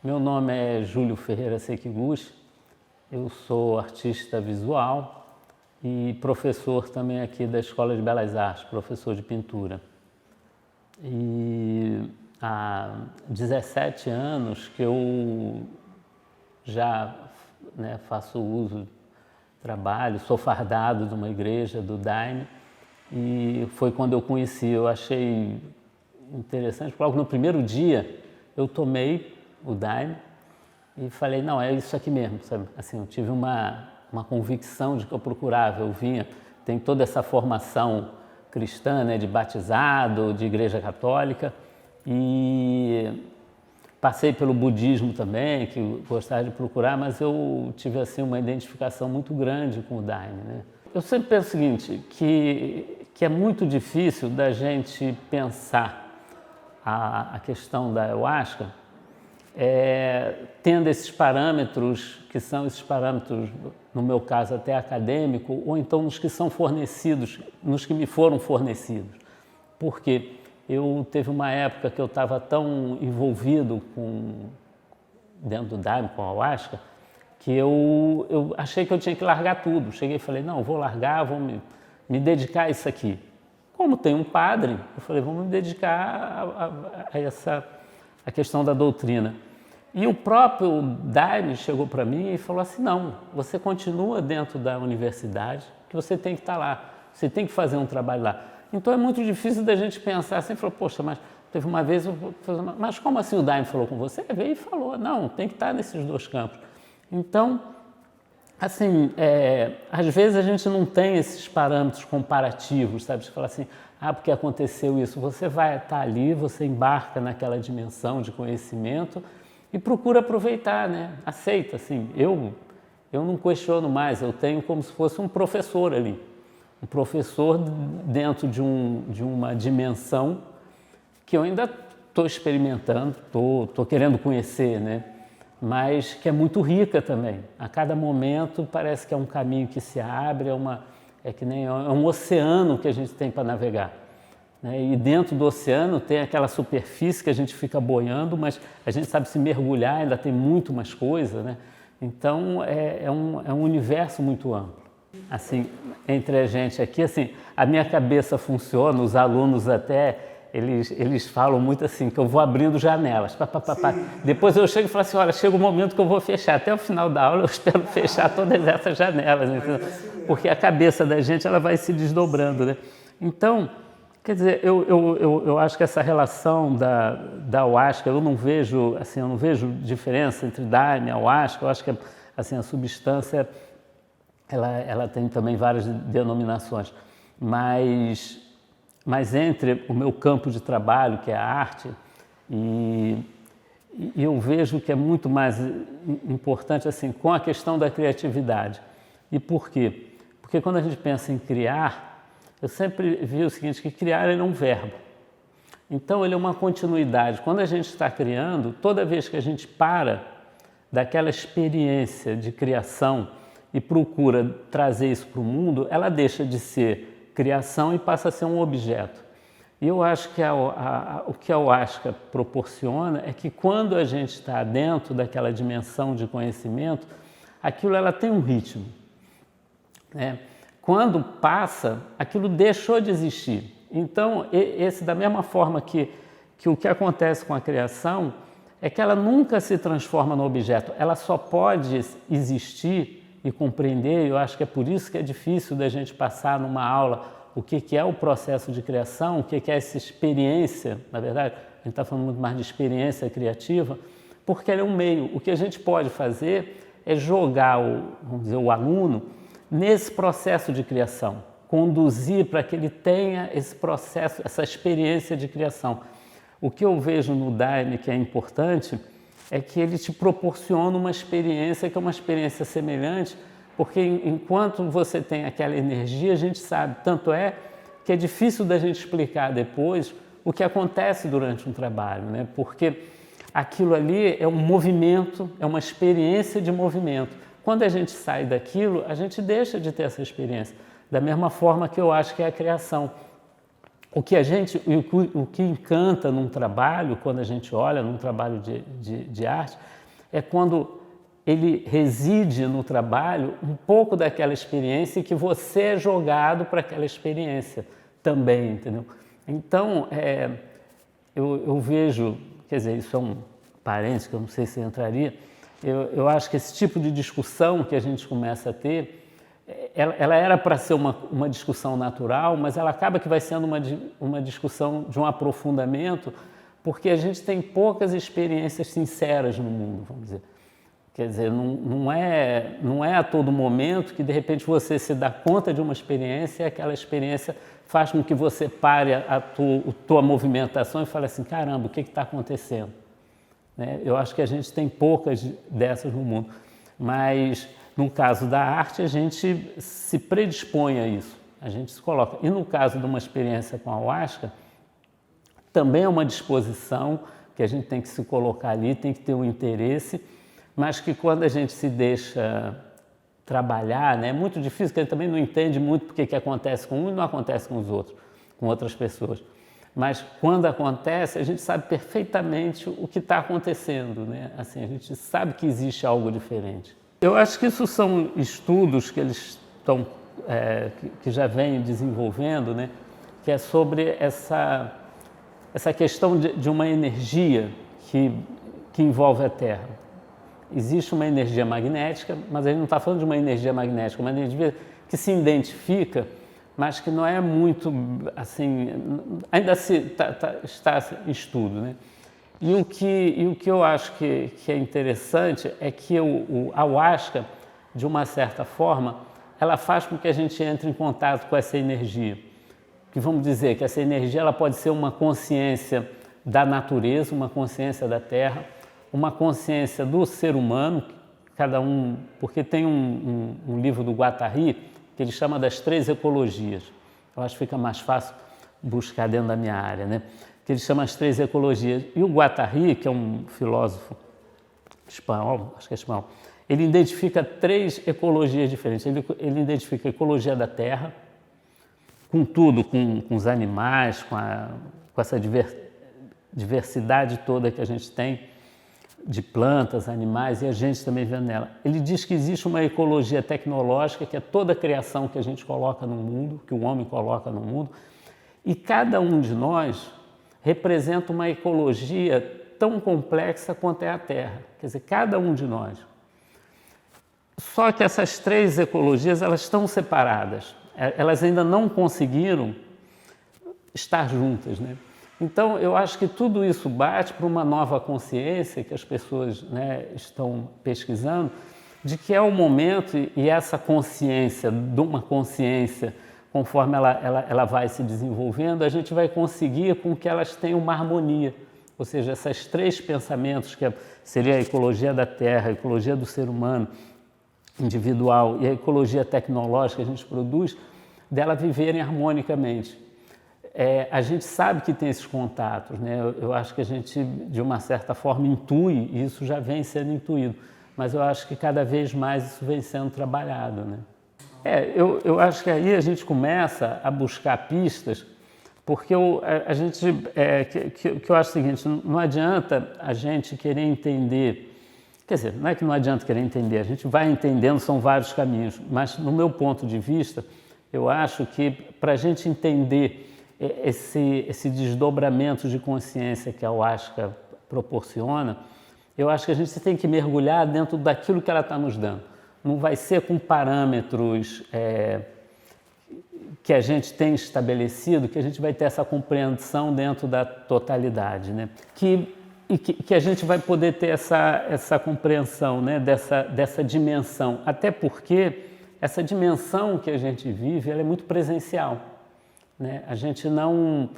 Meu nome é Júlio Ferreira Sekiguchi, eu sou artista visual e professor também aqui da Escola de Belas Artes, professor de pintura. E há 17 anos que eu já faço uso, trabalho, sou fardado de uma igreja do Daime, e foi quando eu conheci, eu achei interessante, porque logo no primeiro dia eu tomei o Daime e falei, não, é isso aqui mesmo, sabe? Assim, eu tive uma convicção de que eu procurava, eu vinha, tem toda essa formação cristã, né, de batizado, de igreja católica, e passei pelo budismo também, que eu gostava de procurar, mas eu tive assim uma identificação muito grande com o Daime, né? Eu sempre penso o seguinte, que é muito difícil da gente pensar a questão da ayahuasca tendo esses parâmetros, que são esses parâmetros, no meu caso até acadêmico, ou então nos que são fornecidos, nos que me foram fornecidos. Porque eu teve uma época que eu estava tão envolvido dentro do Daime, com a ayahuasca, que eu achei que eu tinha que largar tudo. Cheguei e falei, não, eu vou largar, vou me dedicar a isso aqui. Como tem um padre, eu falei, vamos me dedicar a questão da doutrina. E o próprio Daime chegou para mim e falou assim, não, você continua dentro da universidade, que você tem que estar lá, você tem que fazer um trabalho lá. Então é muito difícil da gente pensar assim, falou, poxa, mas teve uma vez, mas como assim o Daime falou com você? Veio e falou, não, tem que estar nesses dois campos. Então, assim, às vezes a gente não tem esses parâmetros comparativos, sabe? Você fala assim, porque aconteceu isso. Você vai estar ali, você embarca naquela dimensão de conhecimento e procura aproveitar, né? Aceita, assim. Eu não questiono mais, eu tenho como se fosse um professor ali. Um professor dentro de uma dimensão que eu ainda estou experimentando, estou querendo conhecer, né? Mas que é muito rica também. A cada momento parece que é um caminho que se abre, é um oceano que a gente tem para navegar, né? E dentro do oceano tem aquela superfície que a gente fica boiando, mas a gente sabe se mergulhar, ainda tem muito mais coisa, né? Então é um universo muito amplo. Assim, entre a gente aqui, assim, a minha cabeça funciona, os alunos até... Eles falam muito assim, que eu vou abrindo janelas. Depois eu chego e falo assim, olha, chega o momento que eu vou fechar. Até o final da aula eu espero fechar todas essas janelas, entendeu? Porque a cabeça da gente ela vai se desdobrando, né? Então, quer dizer, eu acho que essa relação da ayahuasca, eu não vejo diferença entre Daime e ayahuasca. Eu acho que assim, a substância ela tem também várias denominações, mas entre o meu campo de trabalho, que é a arte, e eu vejo que é muito mais importante assim, com a questão da criatividade. E por quê? Porque quando a gente pensa em criar, eu sempre vi o seguinte, que criar ele é um verbo. Então ele é uma continuidade. Quando a gente está criando, toda vez que a gente para daquela experiência de criação e procura trazer isso para o mundo, ela deixa de ser criação e passa a ser um objeto. E eu acho que o que a ayahuasca proporciona é que quando a gente está dentro daquela dimensão de conhecimento, aquilo ela tem um ritmo, né? Quando passa, aquilo deixou de existir. Então, da mesma forma que o que acontece com a criação é que ela nunca se transforma no objeto, ela só pode existir e compreender. Eu acho que é por isso que é difícil da gente passar numa aula o que é o processo de criação, o que é essa experiência, na verdade, a gente está falando muito mais de experiência criativa, porque ela é um meio. O que a gente pode fazer é jogar vamos dizer, o aluno nesse processo de criação, conduzir para que ele tenha esse processo, essa experiência de criação. O que eu vejo no Daime que é importante é que ele te proporciona uma experiência que é uma experiência semelhante, porque enquanto você tem aquela energia, a gente sabe, tanto é que é difícil da gente explicar depois o que acontece durante um trabalho, né? Porque aquilo ali é um movimento, é uma experiência de movimento. Quando a gente sai daquilo, a gente deixa de ter essa experiência, da mesma forma que eu acho que é a criação. o que encanta num trabalho, quando a gente olha num trabalho de arte, é quando ele reside no trabalho um pouco daquela experiência e que você é jogado para aquela experiência também, entendeu? Então, eu vejo, quer dizer, isso é um parênteses que eu não sei se entraria, eu acho que esse tipo de discussão que a gente começa a ter, ela era para ser uma discussão natural, mas ela acaba que vai sendo uma discussão de um aprofundamento, porque a gente tem poucas experiências sinceras no mundo, vamos dizer. Quer dizer, não é a todo momento que de repente você se dá conta de uma experiência e aquela experiência faz com que você pare a tua movimentação e fale assim, caramba, o que está acontecendo? Né? Eu acho que a gente tem poucas dessas no mundo, mas no caso da arte a gente se predispõe a isso, a gente se coloca. E no caso de uma experiência com a ayahuasca, também é uma disposição que a gente tem que se colocar ali, tem que ter um interesse, mas que quando a gente se deixa trabalhar, né, é muito difícil, porque a gente também não entende muito porque que acontece com um e não acontece com os outros, com outras pessoas. Mas quando acontece, a gente sabe perfeitamente o que está acontecendo, né? Assim, a gente sabe que existe algo diferente. Eu acho que isso são estudos que eles estão, que já vêm desenvolvendo, né? Que é sobre essa questão de uma energia que envolve a Terra. Existe uma energia magnética, mas a gente não está falando de uma energia magnética, uma energia que se identifica, mas que não é muito, assim, ainda está em estudo, né? E o que eu acho que é interessante é que a ayahuasca, de uma certa forma, ela faz com que a gente entre em contato com essa energia. Que vamos dizer que essa energia ela pode ser uma consciência da natureza, uma consciência da Terra, uma consciência do ser humano, cada um, porque tem um livro do Guattari que ele chama das 3 ecologias. Eu acho que fica mais fácil buscar dentro da minha área, né? Que ele chama as 3 ecologias. E o Guattari, que é um filósofo espanhol, acho que é espanhol, ele identifica 3 ecologias diferentes. Ele identifica a ecologia da Terra, com tudo, com os animais, com essa diversidade toda que a gente tem, de plantas, animais, e a gente também vê nela. Ele diz que existe uma ecologia tecnológica, que é toda a criação que a gente coloca no mundo, que o homem coloca no mundo, e cada um de nós representa uma ecologia tão complexa quanto é a Terra. Quer dizer, cada um de nós. Só que essas 3 ecologias, elas estão separadas. Elas ainda não conseguiram estar juntas, né? Então, eu acho que tudo isso bate para uma nova consciência que as pessoas, né, estão pesquisando, de que é o momento e essa consciência, de uma consciência, conforme ela vai se desenvolvendo, a gente vai conseguir com que elas tenham uma harmonia. Ou seja, esses 3 pensamentos, que seria a ecologia da Terra, a ecologia do ser humano individual e a ecologia tecnológica que a gente produz, dela viverem harmonicamente. A gente sabe que tem esses contatos, né? Eu acho que a gente, de uma certa forma, intui, e isso já vem sendo intuído, mas eu acho que cada vez mais isso vem sendo trabalhado, né? Eu acho que aí a gente começa a buscar pistas, porque eu acho o seguinte, não adianta a gente querer entender, quer dizer, não é que não adianta querer entender, a gente vai entendendo, são vários caminhos, mas no meu ponto de vista, eu acho que para a gente entender esse desdobramento de consciência que a ayahuasca proporciona, eu acho que a gente tem que mergulhar dentro daquilo que ela está nos dando. Não vai ser com parâmetros que a gente tem estabelecido que a gente vai ter essa compreensão dentro da totalidade, né? Que a gente vai poder ter essa compreensão, né? dessa dimensão, até porque essa dimensão que a gente vive ela é muito presencial. Né? A gente não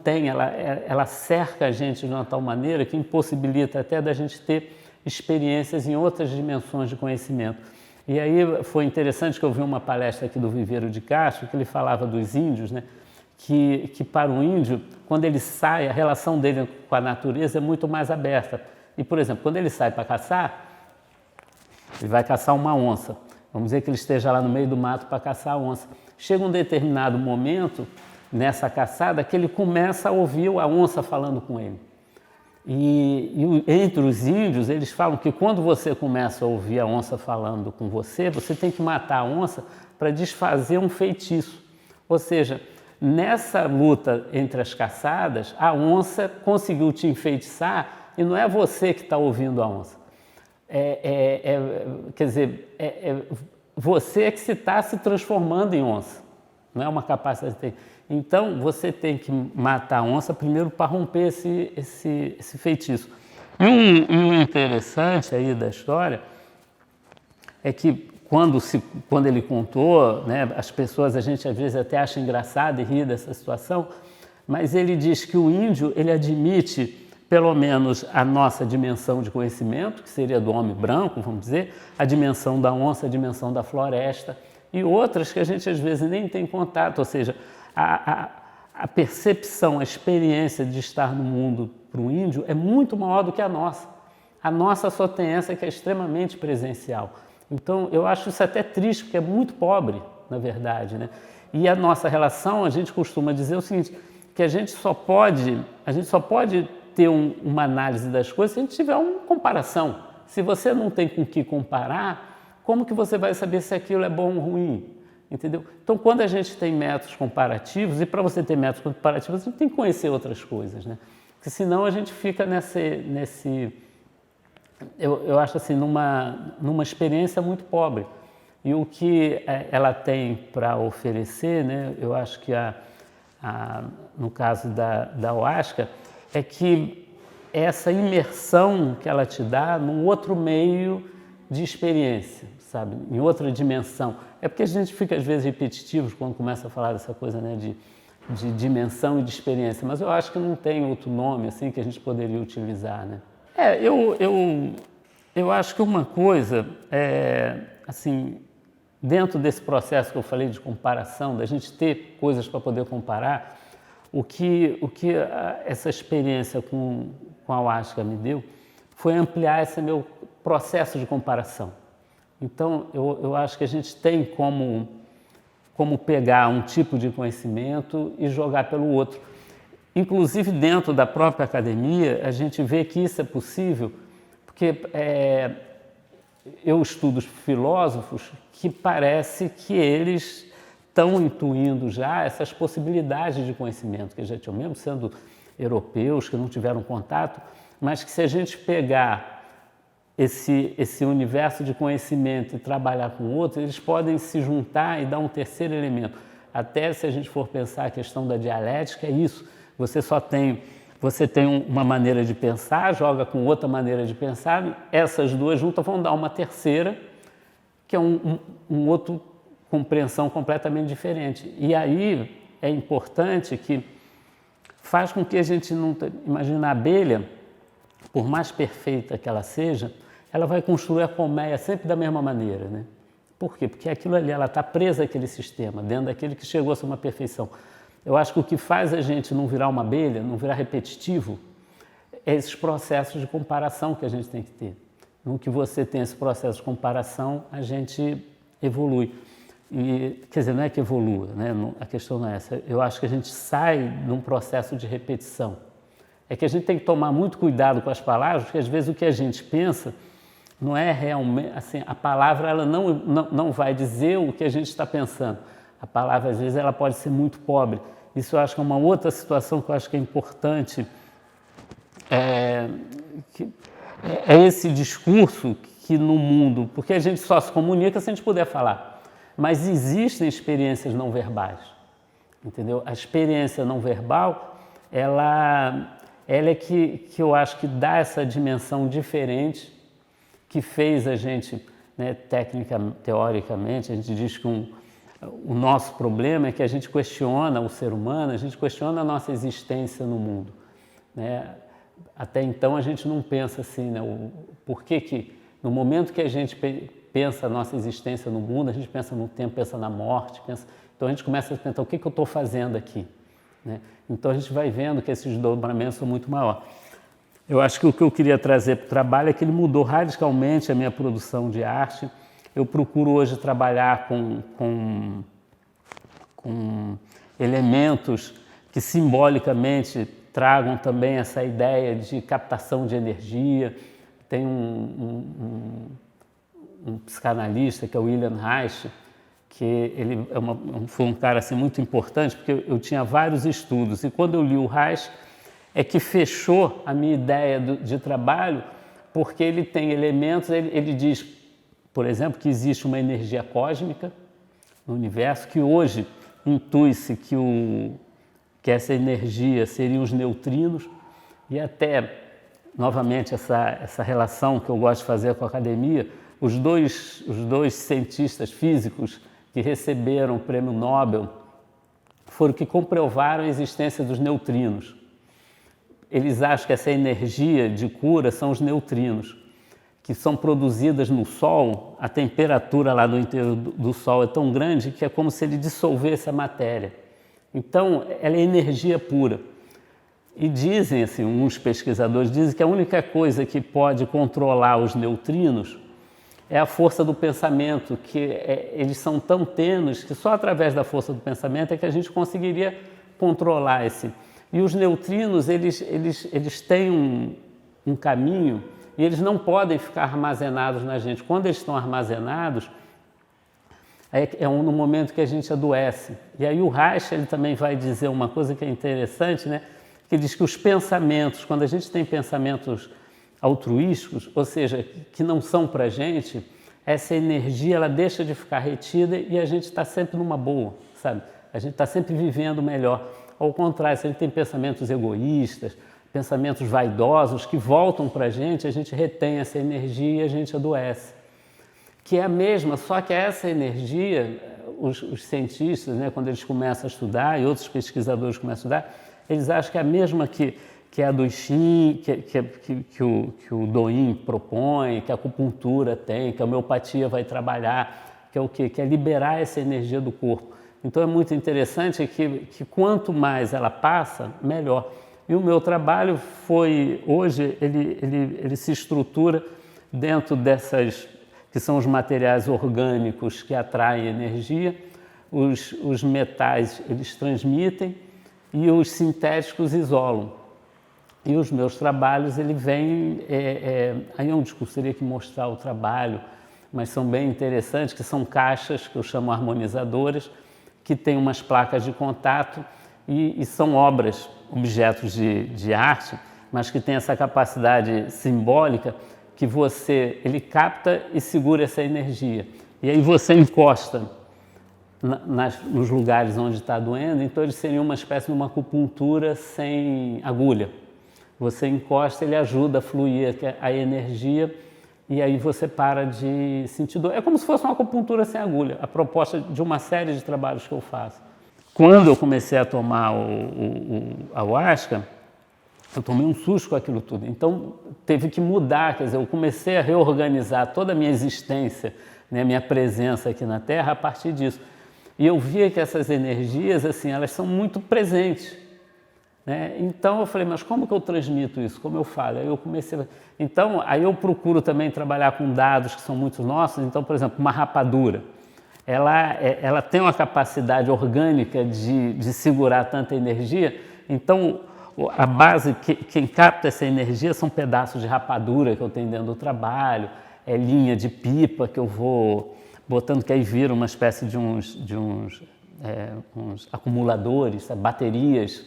tem, ela cerca a gente de uma tal maneira que impossibilita até da gente ter experiências em outras dimensões de conhecimento. E aí foi interessante que eu vi uma palestra aqui do Viveiro de Castro, que ele falava dos índios, né? que para o índio, quando ele sai, a relação dele com a natureza é muito mais aberta. E, por exemplo, quando ele sai para caçar, ele vai caçar uma onça. Vamos dizer que ele esteja lá no meio do mato para caçar a onça. Chega um determinado momento nessa caçada que ele começa a ouvir a onça falando com ele. Entre os índios, eles falam que quando você começa a ouvir a onça falando com você, você tem que matar a onça para desfazer um feitiço. Ou seja, nessa luta entre as caçadas, a onça conseguiu te enfeitiçar e não é você que está ouvindo a onça. Quer dizer, você que está se transformando em onça, não é uma capacidade que tem. Então, você tem que matar a onça primeiro para romper esse feitiço. E o interessante aí da história é que quando ele contou, né, as pessoas, a gente às vezes até acha engraçado e ri dessa situação, mas ele diz que o índio, ele admite pelo menos a nossa dimensão de conhecimento, que seria do homem branco, vamos dizer, a dimensão da onça, a dimensão da floresta, e outras que a gente às vezes nem tem contato, ou seja, a percepção, a experiência de estar no mundo para o índio é muito maior do que a nossa. A nossa só tem essa que é extremamente presencial. Então, eu acho isso até triste, porque é muito pobre, na verdade, né? E a nossa relação, a gente costuma dizer o seguinte, que a gente só pode ter uma análise das coisas se a gente tiver uma comparação. Se você não tem com o que comparar, como que você vai saber se aquilo é bom ou ruim? Entendeu? Então, quando a gente tem métodos comparativos, e para você ter métodos comparativos, a gente tem que conhecer outras coisas, né? Porque senão a gente fica eu acho assim, numa experiência muito pobre. E o que ela tem para oferecer, né, eu acho que no caso da ayahuasca, é que essa imersão que ela te dá num outro meio de experiência, sabe, em outra dimensão. É porque a gente fica às vezes repetitivo quando começa a falar dessa coisa, né, de dimensão e de experiência, mas eu acho que não tem outro nome assim que a gente poderia utilizar, né? Eu acho que uma coisa, assim, dentro desse processo que eu falei de comparação, da gente ter coisas para poder comparar, o que essa experiência com a ayahuasca me deu foi ampliar esse meu processo de comparação. Então, eu acho que a gente tem como pegar um tipo de conhecimento e jogar pelo outro. Inclusive, dentro da própria academia, a gente vê que isso é possível, porque eu estudo filósofos que parece que eles estão intuindo já essas possibilidades de conhecimento, que já tinham, mesmo sendo europeus, que não tiveram contato, mas que se a gente pegar esse universo de conhecimento e trabalhar com outro, eles podem se juntar e dar um terceiro elemento. Até se a gente for pensar a questão da dialética, é isso. Você tem uma maneira de pensar, joga com outra maneira de pensar, essas duas juntas vão dar uma terceira, que é um outro compreensão completamente diferente. E aí é importante que faz com que a gente não... Imagina a abelha, por mais perfeita que ela seja, ela vai construir a colmeia sempre da mesma maneira, né? Por quê? Porque aquilo ali, ela está presa àquele sistema, dentro daquele que chegou a ser uma perfeição. Eu acho que o que faz a gente não virar uma abelha, não virar repetitivo, é esses processos de comparação que a gente tem que ter. No que você tem esse processo de comparação, a gente evolui. E, quer dizer, não é que evolua, né? A questão não é essa. Eu acho que a gente sai de um processo de repetição. É que a gente tem que tomar muito cuidado com as palavras, porque às vezes o que a gente pensa não é realmente, assim, a palavra ela não vai dizer o que a gente está pensando. A palavra, às vezes, ela pode ser muito pobre. Isso eu acho que é uma outra situação que eu acho que é importante. É esse discurso que no mundo, porque a gente só se comunica se a gente puder falar, mas existem experiências não verbais, entendeu? A experiência não verbal, ela é que eu acho que dá essa dimensão diferente que fez a gente, né, teoricamente, a gente diz que o nosso problema é que a gente questiona o ser humano, a gente questiona a nossa existência no mundo, né? Até então a gente não pensa assim, né? Por que no momento que a gente pensa a nossa existência no mundo, a gente pensa no tempo, pensa na morte, então a gente começa a pensar o que eu estou fazendo aqui, né? Então a gente vai vendo que esses desdobramentos são muito maiores. Eu acho que o que eu queria trazer para o trabalho é que ele mudou radicalmente a minha produção de arte. Eu procuro hoje trabalhar com elementos que simbolicamente tragam também essa ideia de captação de energia. Tem um psicanalista, que é o William Reich, que ele foi um cara assim, muito importante, porque eu tinha vários estudos, e quando eu li o Reich, é que fechou a minha ideia de trabalho, porque ele tem elementos, ele diz, por exemplo, que existe uma energia cósmica no universo, que hoje intui-se que essa energia seriam os neutrinos, e até, novamente, essa relação que eu gosto de fazer com a academia, os dois cientistas físicos que receberam o prêmio Nobel foram que comprovaram a existência dos neutrinos. Eles acham que essa energia de cura são os neutrinos, que são produzidas no Sol. A temperatura lá no interior do Sol é tão grande que é como se ele dissolvesse a matéria. Então, ela é energia pura. E dizem, assim, uns pesquisadores dizem que a única coisa que pode controlar os neutrinos é a força do pensamento, que eles são tão tênues que só através da força do pensamento é que a gente conseguiria controlar esse. E os neutrinos, eles têm um caminho e eles não podem ficar armazenados na gente. Quando eles estão armazenados, no momento que a gente adoece. E aí o Reich, ele também vai dizer uma coisa que é interessante, né? Que diz que os pensamentos, quando a gente tem pensamentos altruísticos, ou seja, que não são para a gente, essa energia ela deixa de ficar retida e a gente está sempre numa boa, sabe? A gente está sempre vivendo melhor. Ao contrário, se a gente tem pensamentos egoístas, pensamentos vaidosos que voltam para a gente retém essa energia e a gente adoece. Que é a mesma, só que essa energia, os cientistas, né, quando eles começam a estudar, e outros pesquisadores começam a estudar, eles acham que é a mesma que a do Xin, que o Douyin propõe, que a acupuntura tem, que a homeopatia vai trabalhar, que é o quê? Que é liberar essa energia do corpo. Então é muito interessante que quanto mais ela passa, melhor. E o meu trabalho foi, hoje, ele se estrutura dentro dessas, que são os materiais orgânicos que atraem energia, os metais eles transmitem e os sintéticos isolam. E os meus trabalhos, ele vem, aí é um discurso, teria que mostrar o trabalho, mas são bem interessantes, que são caixas, que eu chamo harmonizadoras, que têm umas placas de contato e são obras, objetos de arte, mas que têm essa capacidade simbólica que ele capta e segura essa energia. E aí você encosta nos lugares onde está doendo, então ele seria uma espécie de uma acupuntura sem agulha. Você encosta, ele ajuda a fluir a energia e aí você para de sentir dor. É como se fosse uma acupuntura sem agulha, a proposta de uma série de trabalhos que eu faço. Quando eu comecei a tomar a ayahuasca, eu tomei um susto com aquilo tudo. Então, teve que mudar, quer dizer, eu comecei a reorganizar toda a minha existência, né, a minha presença aqui na Terra a partir disso. E eu via que essas energias, assim, elas são muito presentes. Né? Então eu falei, mas como que eu transmito isso? Como eu falo? Aí eu comecei. Então, aí eu procuro também trabalhar com dados que são muito nossos. Então, por exemplo, uma rapadura, ela tem uma capacidade orgânica de segurar tanta energia. Então, a base, quem capta essa energia são pedaços de rapadura que eu tenho dentro do trabalho, é linha de pipa que eu vou botando, que aí vira uma espécie de uns acumuladores, sabe? Baterias